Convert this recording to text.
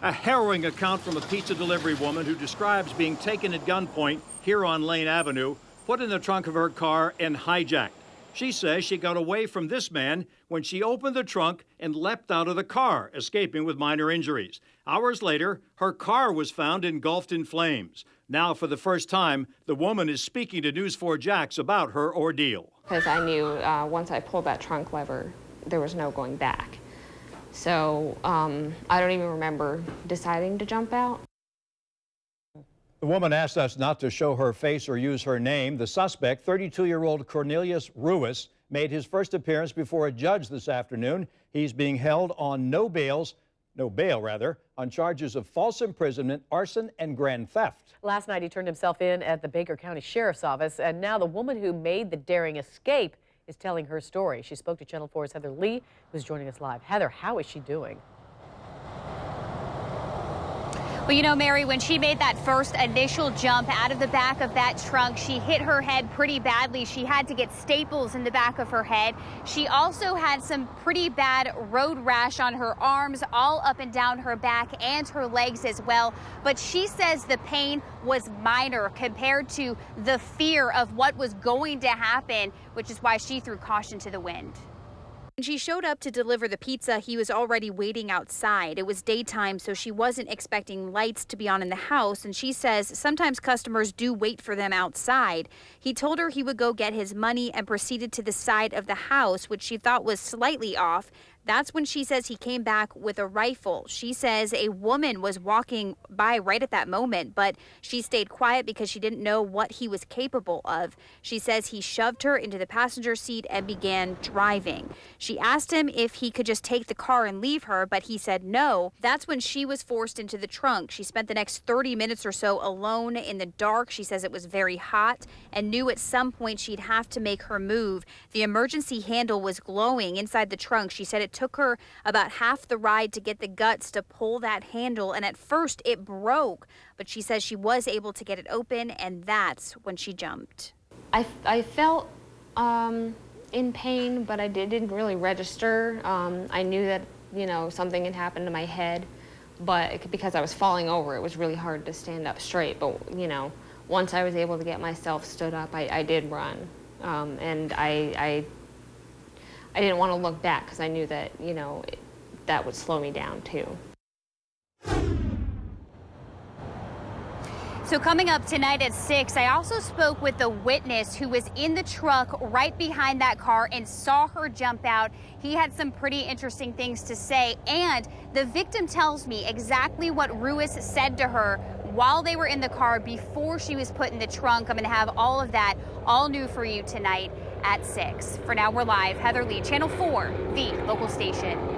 A harrowing account from a pizza delivery woman who describes being taken at gunpoint here on Lane Avenue, put in the trunk of her car, and hijacked. She says she got away from this man when she opened the trunk and leapt out of the car, escaping with minor injuries. Hours later, her car was found engulfed in flames. Now, for the first time, the woman is speaking to News 4 Jax about her ordeal. Because I knew once I pulled that trunk lever, there was no going back. So I don't even remember deciding to jump out. The woman asked us not to show her face or use her name. The suspect, 32-year-old Cornelius Ruiz, made his first appearance before a judge this afternoon. He's being held on no bail, on charges of false imprisonment, arson, and grand theft. Last night, he turned himself in at the Baker County Sheriff's Office, and now the woman who made the daring escape is telling her story. She spoke to Channel 4's Heather Lee, who's joining us live. Heather, how is she doing? Well, you know, Mary, when she made that first initial jump out of the back of that trunk, she hit her head pretty badly. She had to get staples in the back of her head. She also had some pretty bad road rash on her arms, all up and down her back and her legs as well. But she says the pain was minor compared to the fear of what was going to happen, which is why she threw caution to the wind. When she showed up to deliver the pizza, he was already waiting outside. It was daytime, so she wasn't expecting lights to be on in the house, and she says sometimes customers do wait for them outside. He told her he would go get his money and proceeded to the side of the house, which she thought was slightly off. That's when she says he came back with a rifle. She says a woman was walking by right at that moment, but she stayed quiet because she didn't know what he was capable of. She says he shoved her into the passenger seat and began driving. She asked him if he could just take the car and leave her, but he said no. That's when she was forced into the trunk. She spent the next 30 minutes or so alone in the dark. She says it was very hot and knew at some point she'd have to make her move. The emergency handle was glowing inside the trunk. She said it took her about half the ride to get the guts to pull that handle, and at first it broke, but she says she was able to get it open, and that's when she jumped. I felt in pain, but I didn't really register. I knew that, you know, something had happened to my head, but because I was falling over, it was really hard to stand up straight. But, you know, once I was able to get myself stood up, I did run, and I didn't want to look back because I knew that, you know, that would slow me down too. So coming up tonight at 6, I also spoke with the witness who was in the truck right behind that car and saw her jump out. He had some pretty interesting things to say, and the victim tells me exactly what Ruiz said to her while they were in the car before she was put in the trunk. I'm going to have all of that all new for you tonight at 6. For now, we're live. Heather Lee, Channel 4, the local station.